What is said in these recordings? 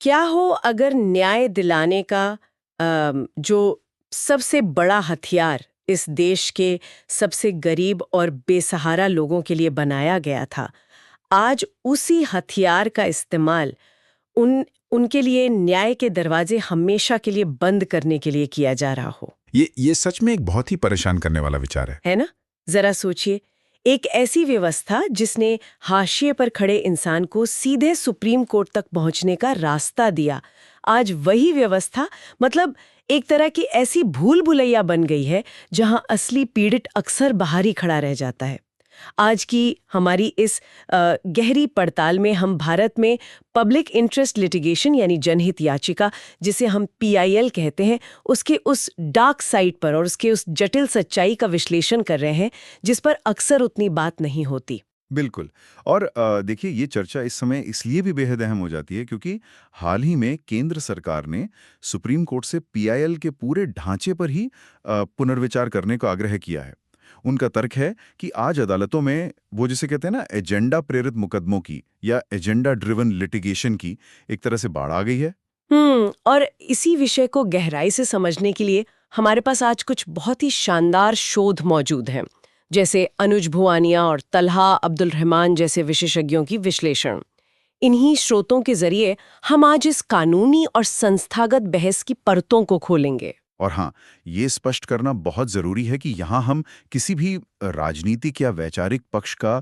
क्या हो अगर न्याय दिलाने का जो सबसे बड़ा हथियार इस देश के सबसे गरीब और बेसहारा लोगों के लिए बनाया गया था, आज उसी हथियार का इस्तेमाल उनके लिए न्याय के दरवाजे हमेशा के लिए बंद करने के लिए किया जा रहा हो। ये सच में एक बहुत ही परेशान करने वाला विचार है। है ना? जरा सोचिए, एक ऐसी व्यवस्था जिसने हाशिए पर खड़े इंसान को सीधे सुप्रीम कोर्ट तक पहुंचने का रास्ता दिया, आज वही व्यवस्था मतलब एक तरह की ऐसी भूल भुलैया बन गई है जहां असली पीड़ित अक्सर बाहर ही खड़ा रह जाता है। आज की हमारी इस गहरी पड़ताल में हम भारत में पब्लिक इंटरेस्ट लिटिगेशन यानी जनहित याचिका, जिसे हम पीआईएल कहते हैं, उसके उस डार्क साइड पर और उसके उस जटिल सच्चाई का विश्लेषण कर रहे हैं जिस पर अक्सर उतनी बात नहीं होती। बिल्कुल। और देखिए, ये चर्चा इस समय इसलिए भी बेहद अहम हो जाती है क्योंकि हाल ही में केंद्र सरकार ने सुप्रीम कोर्ट से पीआईएल के पूरे ढांचे पर ही पुनर्विचार करने का आग्रह किया है। उनका तर्क है कि आज अदालतों में वो जिसे कहते हैं ना, एजेंडा प्रेरित मुकदमों की या एजेंडा ड्रिवन लिटिगेशन की एक तरह से बाढ़ आ गई है। और इसी विषय को गहराई से समझने के लिए हमारे पास आज कुछ बहुत ही शानदार शोध मौजूद हैं, जैसे अनुज भुवानिया और तलहा अब्दुल रहमान जैसे विशेषज्ञों की विश्लेषण। इन्हीं स्रोतों के जरिए हम आज इस कानूनी और संस्थागत बहस की परतों को खोलेंगे। और हाँ, ये स्पष्ट करना बहुत ज़रूरी है कि यहाँ हम किसी भी राजनीतिक या वैचारिक पक्ष का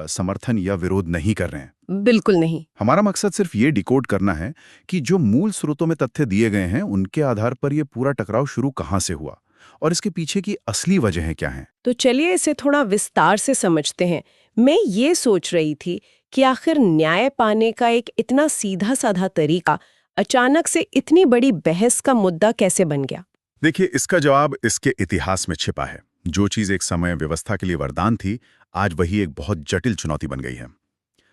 समर्थन या विरोध नहीं कर रहे हैं। बिल्कुल नहीं। हमारा मकसद सिर्फ ये डिकोड करना है कि जो मूल स्रोतों में तथ्य दिए गए हैं, उनके आधार पर ये पूरा टकराव शुरू कहाँ से हुआ और इसके पीछे की असली वजहें क्या हैं। तो चलिए इसे थोड़ा विस्तार से समझते हैं। मैं ये सोच रही थी कि आखिर न्याय पाने का एक इतना सीधा साधा तरीका अचानक से इतनी बड़ी बहस का मुद्दा कैसे बन गया? देखिए, इसका जवाब इसके इतिहास में छिपा है। जो चीज़ एक समय व्यवस्था के लिए वरदान थी, आज वही एक बहुत जटिल चुनौती बन गई है।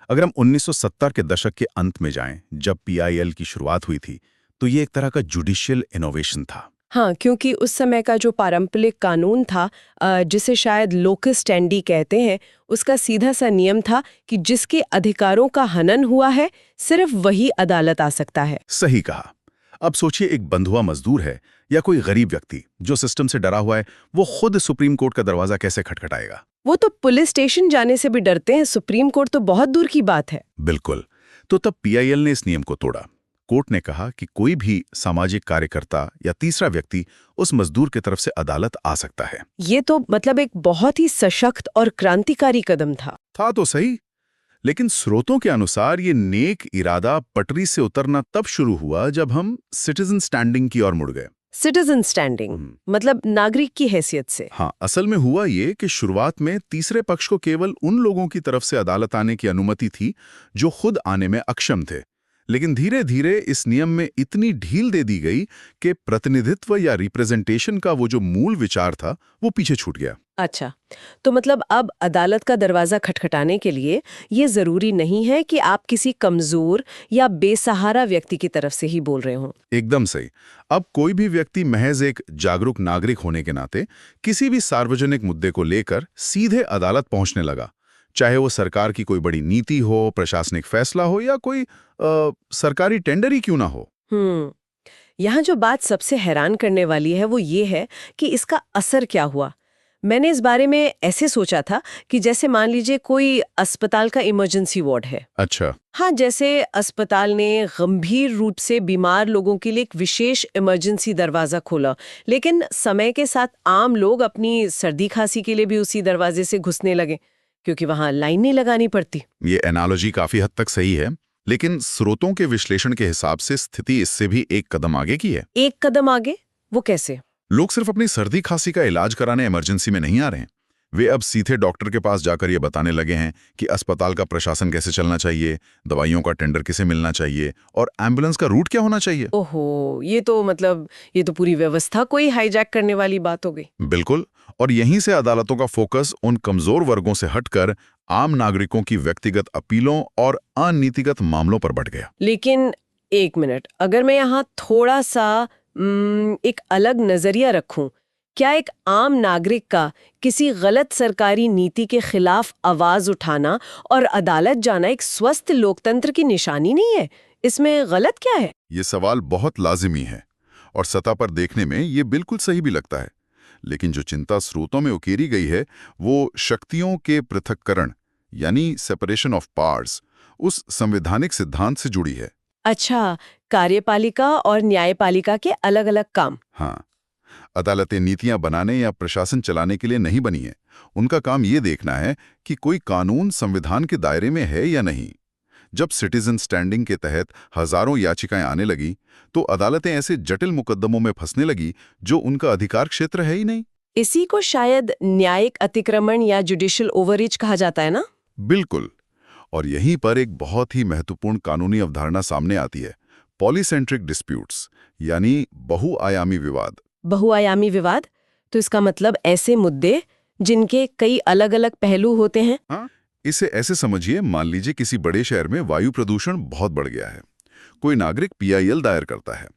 अगर हम 1970 के दशक के अंत में जाएं, जब पीआईएल की शुरुआत हुई थी, तो ये एक तरह का जुडिशियल इनोवेशन था। हाँ, क्योंकि उस समय का जो पारंपरिक कानून था, जिसे शायद लोकस स्टैंडी कहते हैं, उसका सीधा सा नियम था कि जिसके अधिकारों का हनन हुआ है, सिर्फ वही अदालत आ सकता है। सही कहा। अब सोचिए, एक बंधुआ मजदूर है या कोई गरीब व्यक्ति जो सिस्टम से डरा हुआ है, वो खुद सुप्रीम कोर्ट का दरवाजा कैसे खटखटाएगा? वो तो पुलिस स्टेशन जाने से भी डरते हैं, सुप्रीम कोर्ट तो बहुत दूर की बात है। बिल्कुल। तो तब पीआईएल ने इस नियम को तोड़ा। कोर्ट ने कहा कि कोई भी सामाजिक कार्यकर्ता या तीसरा व्यक्ति उस मजदूर की तरफ से अदालत आ सकता है। ये तो मतलब एक बहुत ही सशक्त और क्रांतिकारी कदम था। था तो सही, लेकिन स्रोतों के अनुसार ये नेक इरादा पटरी से उतरना तब शुरू हुआ जब हम सिटीजन स्टैंडिंग की ओर मुड़ गए। सिटीजन स्टैंडिंग मतलब नागरिक की हैसियत से। हाँ, असल में हुआ ये कि शुरुआत में तीसरे पक्ष को केवल उन लोगों की तरफ से अदालत आने की अनुमति थी जो खुद आने में अक्षम थे। लेकिन धीरे धीरे इस नियम में इतनी ढील दे दी गई कि प्रतिनिधित्व या रिप्रेजेंटेशन का वो जो मूल विचार था, वो पीछे छूट गया। अच्छा, तो मतलब अब अदालत का दरवाजा खटखटाने के लिए ये जरूरी नहीं है कि आप किसी कमजोर या बेसहारा व्यक्ति की तरफ से ही बोल रहे हो। एकदम सही। अब कोई भी व्यक्ति महज एक जागरूक नागरिक होने के नाते किसी भी सार्वजनिक मुद्दे को लेकर सीधे अदालत पहुंचने लगा, चाहे वो सरकार की कोई बड़ी नीति हो, प्रशासनिक फैसला हो या कोई सरकारी टेंडर ही क्यों ना हो। यहाँ जो बात सबसे हैरान करने वाली है वो ये है कि इसका असर क्या हुआ। मैंने इस बारे में ऐसे सोचा था कि जैसे मान लीजिए कोई अस्पताल का इमरजेंसी वार्ड है। अच्छा। हाँ, जैसे अस्पताल ने गंभीर रूप से बीमार लोगों के लिए एक विशेष इमरजेंसी दरवाजा खोला, लेकिन समय के साथ आम लोग अपनी सर्दी खांसी के लिए भी उसी दरवाजे से घुसने लगे क्योंकि वहां लाइन नहीं लगानी पड़ती। ये एनालॉजी काफी हद तक सही है, लेकिन स्रोतों के विश्लेषण के हिसाब से स्थिति इससे भी एक कदम आगे की है। एक कदम आगे? वो कैसे? लोग सिर्फ अपनी सर्दी खांसी का इलाज कराने इमरजेंसी में नहीं आ रहे हैं। वे अब सीधे डॉक्टर के पास जाकर ये बताने लगे हैं कि अस्पताल का प्रशासन कैसे चलना चाहिए, दवाइयों का टेंडर किसे मिलना चाहिए और एम्बुलेंस का रूट क्या होना चाहिए। ओहो, ये तो पूरी व्यवस्था को ही हाईजैक करने वाली बात हो गई। बिल्कुल। और यहीं से अदालतों का फोकस उन कमजोर वर्गों से हटकर आम नागरिकों की व्यक्तिगत अपीलों और अनीतिगत मामलों पर बढ़ गया। लेकिन एक मिनट, अगर मैं यहाँ थोड़ा सा एक अलग नजरिया रखूं, क्या एक आम नागरिक का किसी गलत सरकारी नीति के खिलाफ आवाज उठाना और अदालत जाना एक स्वस्थ लोकतंत्र की निशानी नहीं है? इसमें गलत क्या है? ये सवाल बहुत लाजिमी है और सतह पर देखने में ये बिल्कुल सही भी लगता है। लेकिन जो चिंता स्रोतों में उकेरी गई है वो शक्तियों के पृथक्करण यानी सेपरेशन ऑफ पावर्स उस संवैधानिक सिद्धांत से जुड़ी है। अच्छा, कार्यपालिका और न्यायपालिका के अलग-अलग काम। हाँ, अदालतें नीतियां बनाने या प्रशासन चलाने के लिए नहीं बनी है। उनका काम ये देखना है कि कोई कानून संविधान के दायरे में है या नहीं। जब सिटीजन स्टैंडिंग के तहत हजारों याचिकाएं आने लगी तो अदालतें ऐसे जटिल मुकदमों में फंसने लगी जो उनका अधिकार क्षेत्र है ही नहीं। इसी को शायद न्यायिक अतिक्रमण या जुडिशियल ओवररीच कहा जाता है ना? बिल्कुल। और यहीं पर एक बहुत ही महत्वपूर्ण कानूनी अवधारणा सामने आती है, पॉलीसेंट्रिक डिस्प्यूट्स यानी बहुआयामी विवाद। बहुआयामी विवाद? तो इसका मतलब ऐसे मुद्दे जिनके कई अलग-अलग पहलू होते हैं? हाँ, इसे ऐसे समझिए, मान लीजिए किसी बड़े शहर में वायु प्रदूषण बहुत बढ़ गया है। कोई नागरिक पीआईएल दायर करता है।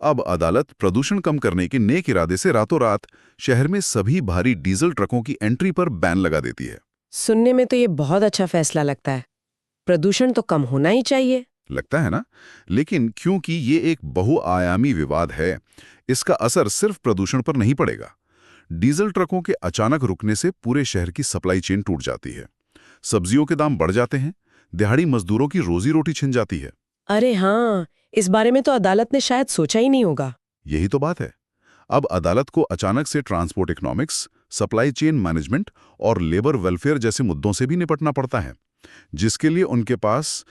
अब अदालत प्रदूषण कम करने के नेक इरादे से रातों रात शहर में सभी भारी डीजल ट्रकों की एंट्री पर बैन लगा देती है। सुनने में तो ये बहुत अच्छा फैसला लगता है। प्रदूषण तो कम होना ही चाहिए। लगता है ना? लेकिन क्योंकि ये एक बहुआयामी विवाद है, इसका असर सिर्फ प्रदूषण पर नहीं पड़ेगा। डीजल ट्रकों के अचानक रुकने से पूरे शहर की सप्लाई चेन टूट जाती है। सब्जियों के दाम बढ़ जाते हैं, दिहाड़ी मजदूरों की रोजी रोटी छिन जाती है। अरे हाँ, इस बारे में तो अदालत ने शायद सोचा ही नहीं होगा। यही तो बात है। अब अदालत को अचानक से transport economics, supply chain management और लेबर वेलफेयर जैसे मुद्दों से भी निपटना पड़ता है, जिसके लिए उनके पास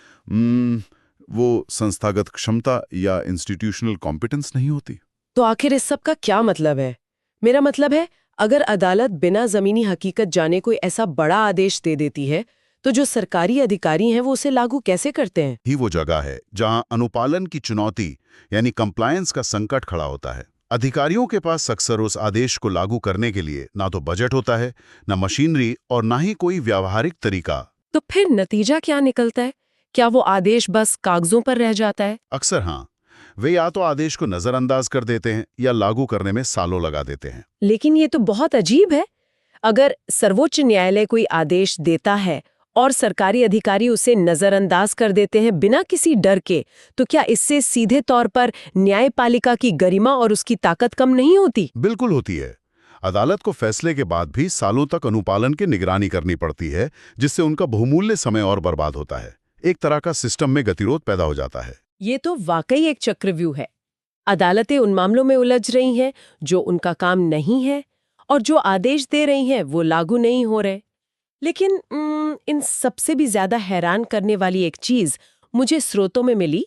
वो संस्थागत क्षमता या इंस्टीट्यूशनल कॉम्पिटेंस नहीं होती। तो आखिर इस सब का क्या मतलब है? मेरा मतलब है, अगर अदालत बिना जमीनी हकीकत जाने कोई ऐसा बड़ा आदेश दे देती है, तो जो सरकारी अधिकारी हैं वो उसे लागू कैसे करते हैं? ही वो जगह है जहां अनुपालन की चुनौती यानी कंप्लायंस का संकट खड़ा होता है। अधिकारियों के पास अक्सर उस आदेश को लागू करने के लिए ना तो बजट होता है, ना मशीनरी और ना ही कोई व्यावहारिक तरीका। तो फिर नतीजा क्या निकलता है? क्या वो आदेश बस कागजों पर रह जाता है? अक्सर हाँ, वे या तो आदेश को नजरअंदाज कर देते हैं या लागू करने में सालों लगा देते हैं। लेकिन ये तो बहुत अजीब है। अगर सर्वोच्च न्यायालय कोई आदेश देता है और सरकारी अधिकारी उसे नजरअंदाज कर देते हैं बिना किसी डर के, तो क्या इससे सीधे तौर पर न्यायपालिका की गरिमा और उसकी ताकत कम नहीं होती? बिल्कुल होती है। अदालत को फैसले के बाद भी सालों तक अनुपालन की निगरानी करनी पड़ती है, जिससे उनका बहुमूल्य समय और बर्बाद होता है। एक तरह का सिस्टम में गतिरोध पैदा हो जाता है। ये तो वाकई एक चक्रव्यूह है। अदालतें उन मामलों में उलझ रही हैं जो उनका काम नहीं है, और जो आदेश दे रही हैं वो लागू नहीं हो रहे। लेकिन इन सबसे भी ज्यादा हैरान करने वाली एक चीज मुझे स्रोतों में मिली,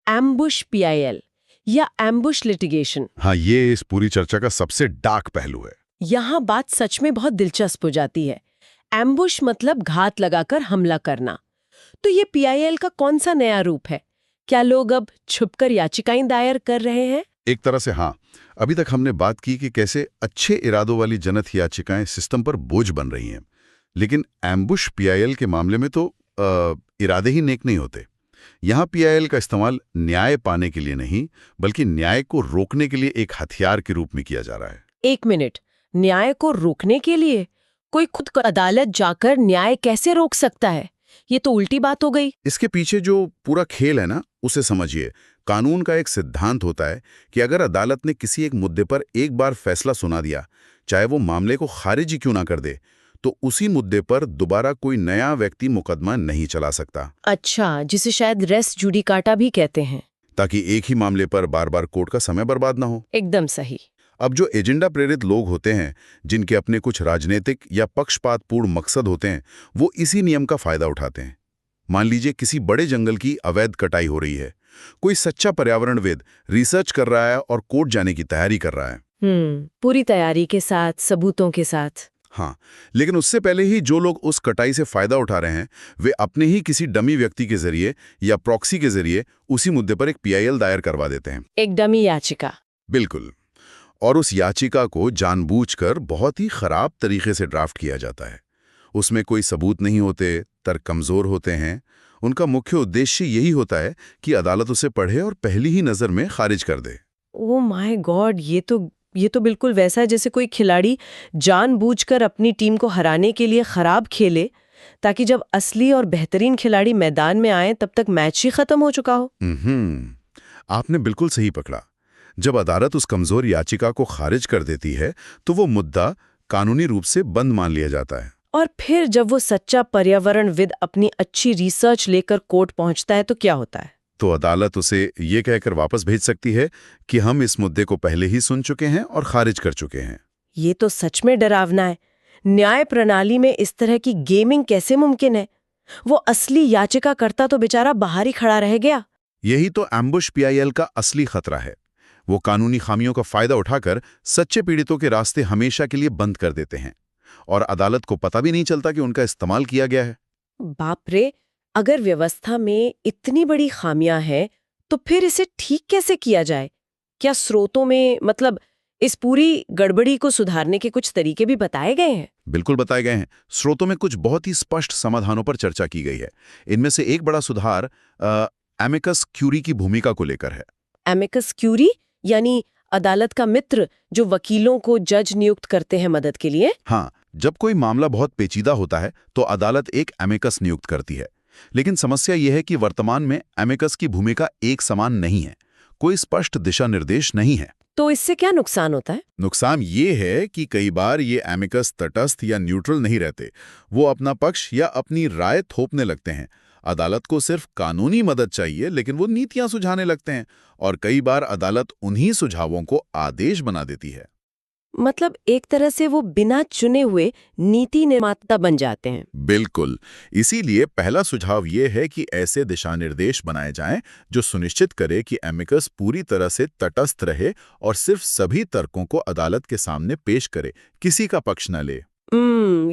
एम्बुश पीआईएल या एम्बुश लिटिगेशन। हाँ, ये इस पूरी चर्चा का सबसे डार्क पहलू है। यहाँ बात सच में बहुत दिलचस्प हो जाती है। एम्बुश मतलब घात लगाकर हमला करना। तो ये पीआईएल का कौन सा नया रूप है? क्या लोग अब छुपकर याचिकाएं दायर कर रहे हैं? एक तरह से हाँ। अभी तक हमने बात की कि कैसे अच्छे इरादों वाली जनहित याचिकाएं सिस्टम पर बोझ बन रही हैं, लेकिन एम्बुश पीआईएल के मामले में तो इरादे ही नेक नहीं होते। यहाँ पीआईएल का इस्तेमाल न्याय पाने के लिए नहीं, बल्कि न्याय को रोकने के लिए एक हथियार के रूप में किया जा रहा है। एक मिनट, न्याय को रोकने के लिए? कोई खुद अदालत जाकर न्याय कैसे रोक सकता है? ये तो उल्टी बात हो गई। इसके पीछे जो पूरा खेल है ना, उसे समझिए। कानून का एक सिद्धांत होता है कि अगर अदालत ने किसी एक मुद्दे पर एक बार फैसला सुना दिया, चाहे वो मामले को खारिज ही क्यों ना कर दे, तो उसी मुद्दे पर दोबारा कोई नया व्यक्ति मुकदमा नहीं चला सकता। अच्छा, जिसे शायद रेस जुडिकाटा भी कहते हैं। ताकि एक ही मामले पर बार बार कोर्ट का समय बर्बाद ना हो। एकदम सही। अब जो एजेंडा प्रेरित लोग होते हैं, जिनके अपने कुछ राजनीतिक या पक्षपातपूर्ण मकसद होते हैं, वो इसी नियम का फायदा उठाते हैं। मान लीजिए किसी बड़े जंगल की अवैध कटाई हो रही है। कोई सच्चा पर्यावरणविद रिसर्च कर रहा है और कोर्ट जाने की तैयारी कर रहा है। पूरी तैयारी के साथ, सबूतों के साथ। हाँ, लेकिन उससे पहले ही जो लोग उस कटाई से फायदा उठा रहे हैं, वे अपने ही किसी डमी व्यक्ति के जरिए या प्रॉक्सी के जरिए उसी मुद्दे पर एक पीआईएल दायर करवा देते हैं। एक डमी याचिका। बिल्कुल। और उस याचिका को जानबूझकर बहुत ही खराब तरीके से ड्राफ्ट किया जाता है। उसमें कोई सबूत नहीं होते, तर्क कमजोर होते हैं। उनका मुख्य उद्देश्य यही होता है कि अदालत उसे पढ़े और पहली ही नजर में खारिज कर दे। ओह माय गॉड, ये तो बिल्कुल वैसा है जैसे कोई खिलाड़ी जानबूझकर अपनी टीम को हराने के लिए खराब खेले, ताकि जब असली और बेहतरीन खिलाड़ी मैदान में आए तब तक मैच ही खत्म हो चुका हो। आपने बिल्कुल सही पकड़ा। जब अदालत उस कमजोर याचिका को खारिज कर देती है तो वो मुद्दा कानूनी रूप से बंद मान लिया जाता है। और फिर जब वो सच्चा पर्यावरणविद अपनी अच्छी रिसर्च लेकर कोर्ट पहुंचता है तो क्या होता है? तो अदालत उसे ये कहकर वापस भेज सकती है कि हम इस मुद्दे को पहले ही सुन चुके हैं और खारिज कर चुके हैं। ये तो सच में डरावना है। न्याय प्रणाली में इस तरह की गेमिंग कैसे मुमकिन है? वो असली याचिकाकर्ता तो बेचारा बाहर ही खड़ा रह गया। यही तो एम्बुश पीआईएल का असली खतरा है। वो कानूनी खामियों का फायदा उठाकर सच्चे पीड़ितों के रास्ते हमेशा के लिए बंद कर देते हैं और अदालत को पता भी नहीं चलता कि उनका इस्तेमाल किया गया है। बाप रे, अगर व्यवस्था में इतनी बड़ी खामियां हैं तो फिर इसे ठीक कैसे किया जाए? क्या स्रोतों में मतलब इस पूरी गड़बड़ी को सुधारने के कुछ तरीके भी बताए गए हैं? बिल्कुल बताए गए हैं। स्रोतों में कुछ बहुत ही स्पष्ट समाधानों पर चर्चा की गई है। इनमें से एक बड़ा सुधार एमिकस क्यूरी की भूमिका को लेकर है। एमिकस क्यूरी यानी अदालत का मित्र जो वकीलों को जज नियुक्त करते हैं मदद के लिए? हाँ, जब कोई मामला बहुत पेचीदा होता है तो अदालत एक एमिकस नियुक्त करती है। लेकिन समस्या यह है कि वर्तमान में एमिकस की भूमिका एक समान नहीं है। कोई स्पष्ट दिशा निर्देश नहीं है। तो इससे क्या नुकसान होता है? नुकसान ये है कि कई बार ये एमिकस तटस्थ या न्यूट्रल नहीं रहते। वो अपना पक्ष या अपनी राय थोपने लगते हैं। अदालत को सिर्फ कानूनी मदद चाहिए लेकिन वो नीतियां सुझाने लगते हैं और कई बार अदालत उन्हीं सुझावों को आदेश बना देती है। मतलब एक तरह से वो बिना चुने हुए नीति निर्माता बन जाते हैं। बिल्कुल। इसीलिए पहला सुझाव ये है कि ऐसे दिशानिर्देश बनाए जाएं जो सुनिश्चित करे कि एमिकस पूरी तरह से तटस्थ रहे और सिर्फ सभी तर्कों को अदालत के सामने पेश करे, किसी का पक्ष न ले।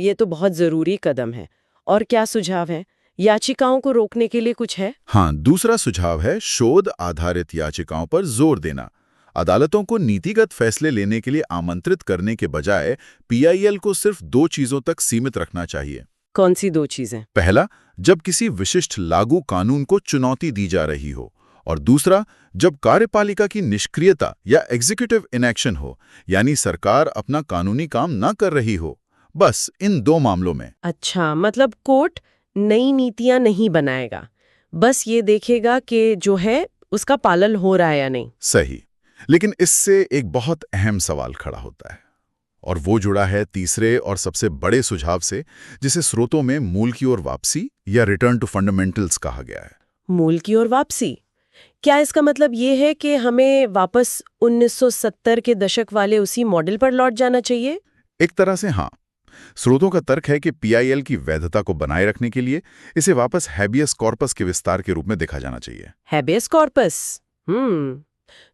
ये तो बहुत जरूरी कदम है। और क्या सुझाव है? याचिकाओं को रोकने के लिए कुछ है? हाँ, दूसरा सुझाव है शोध आधारित याचिकाओं पर जोर देना। अदालतों को नीतिगत फैसले लेने के लिए आमंत्रित करने के बजाय पीआईएल को सिर्फ 2 चीजों तक सीमित रखना चाहिए। कौन सी 2 चीजें? पहला, जब किसी विशिष्ट लागू कानून को चुनौती दी जा रही हो, और दूसरा, जब कार्यपालिका की निष्क्रियता या एग्जीक्यूटिव इनएक्शन हो, यानी सरकार अपना कानूनी काम न कर रही हो। बस इन 2 मामलों में। अच्छा, मतलब कोर्ट नई नीतियां नहीं बनाएगा, बस ये देखेगा कि जो है उसका पालन हो रहा है या नहीं। सही। लेकिन इससे एक बहुत अहम सवाल खड़ा होता है और वो जुड़ा है तीसरे और सबसे बड़े सुझाव से, जिसे स्रोतों में मूल की ओर वापसी या रिटर्न टू फंडामेंटल्स कहा गया है। मूल की ओर वापसी? क्या इसका मतलब ये है कि हमें वापस 1970 के दशक वाले उसी मॉडल पर लौट जाना चाहिए? एक तरह से हाँ। स्रोतों का तर्क है कि पीआईएल की वैधता को बनाए रखने के लिए इसे वापस हैबियस कॉर्पस के विस्तार के रूप में देखा जाना चाहिए। Habeas corpus?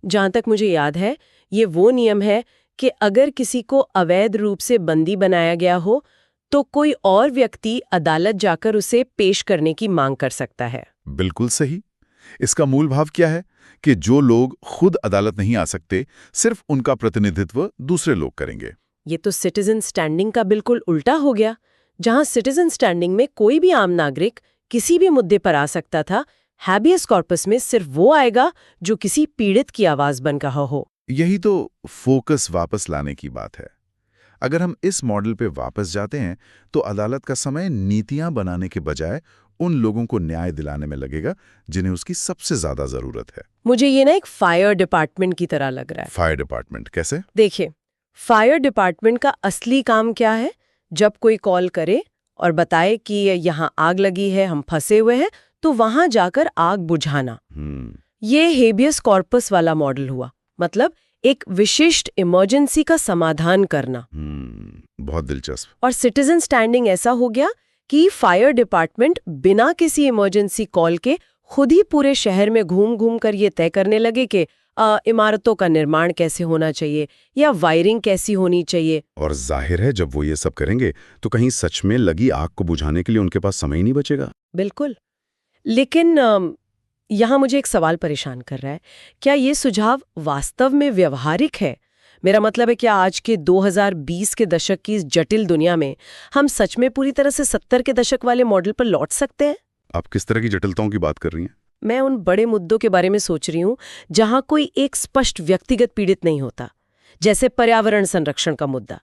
जहां तक मुझे याद है ये वो नियम है कि अगर किसी को अवैध रूप से बंदी बनाया गया हो तो कोई और व्यक्ति अदालत जाकर उसे पेश करने की मांग कर सकता है। बिल्कुल सही। इसका मूल भाव क्या है कि जो लोग खुद अदालत नहीं आ सकते, सिर्फ उनका प्रतिनिधित्व दूसरे लोग करेंगे। ये तो सिटीजन स्टैंडिंग का बिल्कुल उल्टा हो गया। जहां सिटीजन स्टैंडिंग में कोई भी आम नागरिक किसी भी मुद्दे पर आ सकता था, हैबियस कॉर्पस में सिर्फ वो आएगा जो किसी पीड़ित की आवाज बन रहा हो। यही तो फोकस वापस लाने की बात है। अगर हम इस मॉडल पे वापस जाते हैं तो अदालत का समय नीतियां बनाने के बजाय उन लोगों को न्याय दिलाने में लगेगा जिन्हें उसकी सबसे ज्यादा जरूरत है। मुझे ये ना एक फायर डिपार्टमेंट की तरह लग रहा है। फायर डिपार्टमेंट कैसे? देखिए, फायर डिपार्टमेंट का असली काम क्या है? जब कोई कॉल करे और बताए कि यहाँ आग लगी है, हम फंसे हुए हैं, तो वहां जाकर आग बुझाना। ये हेबियस कॉर्पस वाला मॉडल हुआ। मतलब एक विशिष्ट इमरजेंसी का समाधान करना। बहुत दिलचस्प। और सिटीजन स्टैंडिंग ऐसा हो गया कि फायर डिपार्टमेंट बिना किसी इमरजेंसी कॉल के खुद ही पूरे शहर में घूम घूम कर ये तय करने लगे कि इमारतों का निर्माण कैसे होना चाहिए या वायरिंग कैसी होनी चाहिए। और जाहिर है जब वो ये सब करेंगे तो कहीं सच में लगी आग को बुझाने के लिए उनके पास समय ही नहीं बचेगा। बिल्कुल। लेकिन यहाँ मुझे एक सवाल परेशान कर रहा है। क्या ये सुझाव वास्तव में व्यवहारिक है? मेरा मतलब है क्या आज के 2020 के दशक की इस जटिल दुनिया में हम सच में पूरी तरह से 70 के दशक वाले मॉडल पर लौट सकते हैं? आप किस तरह की जटिलताओं की बात कर रही हैं? मैं उन बड़े मुद्दों के बारे में सोच रही हूँ जहां कोई एक स्पष्ट व्यक्तिगत पीड़ित नहीं होता, जैसे पर्यावरण संरक्षण का मुद्दा,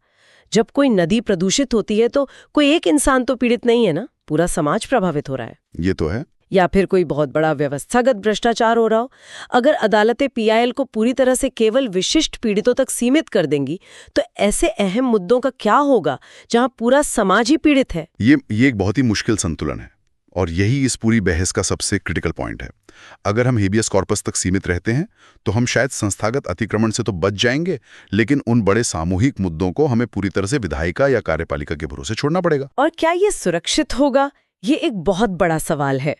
जब कोई नदी प्रदूषित होती है तो कोई एक इंसान तो पीड़ित नहीं है ना, पूरा समाज प्रभावित हो रहा है। ये तो है। या फिर कोई बहुत बड़ा व्यवस्थागत भ्रष्टाचार हो रहा हो। अगर अदालतें पीआईएल को पूरी तरह से केवल विशिष्ट पीड़ितों तक सीमित कर देंगी तो ऐसे अहम मुद्दों का क्या होगा जहां पूरा समाज ही पीड़ित है? ये एक बहुत ही मुश्किल संतुलन है और यही इस पूरी बहस का सबसे क्रिटिकल पॉइंट है। अगर हम हेबियस कॉर्पस तक सीमित रहते हैं तो हम शायद संस्थागत अतिक्रमण से तो बच जाएंगे, लेकिन उन बड़े सामूहिक मुद्दों को हमें पूरी तरह से विधायिका या कार्यपालिका के भरोसे छोड़ना पड़ेगा। और क्या ये सुरक्षित होगा? ये एक बहुत बड़ा सवाल है।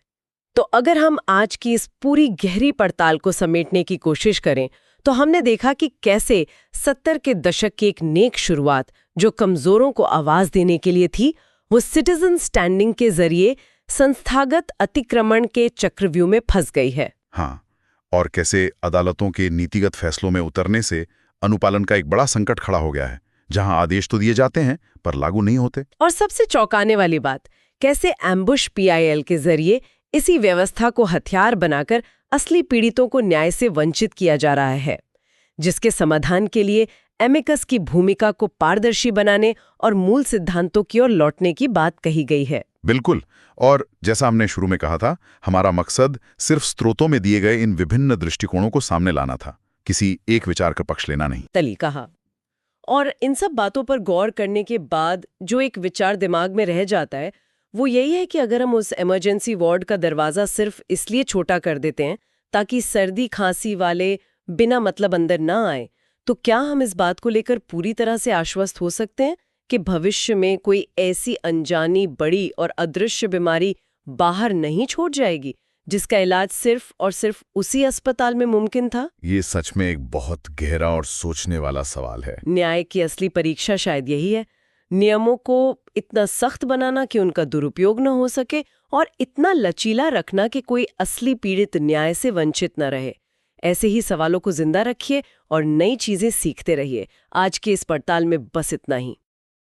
तो अगर हम आज की इस पूरी गहरी पड़ताल को समेटने की कोशिश करें तो हमने देखा कि कैसे 70 के दशक की एक नेक शुरुआत जो कमजोरों को आवाज देने के लिए थी, वो सिटीजन स्टैंडिंग के जरिए संस्थागत अतिक्रमण के चक्रव्यूह में फंस गई है। हाँ, और कैसे अदालतों के नीतिगत फैसलों में उतरने से अनुपालन का एक बड़ा संकट खड़ा हो गया है, जहां आदेश तो दिए जाते हैं पर लागू नहीं होते। और सबसे चौंकाने वाली बात, कैसे एम्बुश पीआईएल के जरिए इसी व्यवस्था को हथियार बनाकर असली पीड़ितों को न्याय से वंचित किया जा रहा है, जिसके समाधान के लिए एमिकस की भूमिका को पारदर्शी बनाने और मूल सिद्धांतों की ओर लौटने की बात कही गई है। बिल्कुल, और जैसा हमने शुरू में कहा था, हमारा मकसद सिर्फ स्रोतों में दिए गए इन विभिन्न दृष्टिकोणों को सामने लाना था, किसी एक विचार का पक्ष लेना नहीं। तली कहा। और इन सब बातों पर गौर करने के बाद जो एक विचार दिमाग में रह जाता है वो यही है कि अगर हम उस इमरजेंसी वार्ड का दरवाजा सिर्फ इसलिए छोटा कर देते हैं ताकि सर्दी खांसी वाले बिना मतलब अंदर ना आए, तो क्या हम इस बात को लेकर पूरी तरह से आश्वस्त हो सकते हैं कि भविष्य में कोई ऐसी अनजानी बड़ी और अदृश्य बीमारी बाहर नहीं छोड़ जाएगी जिसका इलाज सिर्फ और सिर्फ उसी अस्पताल में मुमकिन था? ये सच में एक बहुत गहरा और सोचने वाला सवाल है। न्याय की असली परीक्षा शायद यही है, नियमों को इतना सख्त बनाना कि उनका दुरुपयोग न हो सके और इतना लचीला रखना कि कोई असली पीड़ित न्याय से वंचित न रहे। ऐसे ही सवालों को जिंदा रखिए और नई चीजें सीखते रहिए। आज के इस पड़ताल में बस इतना ही।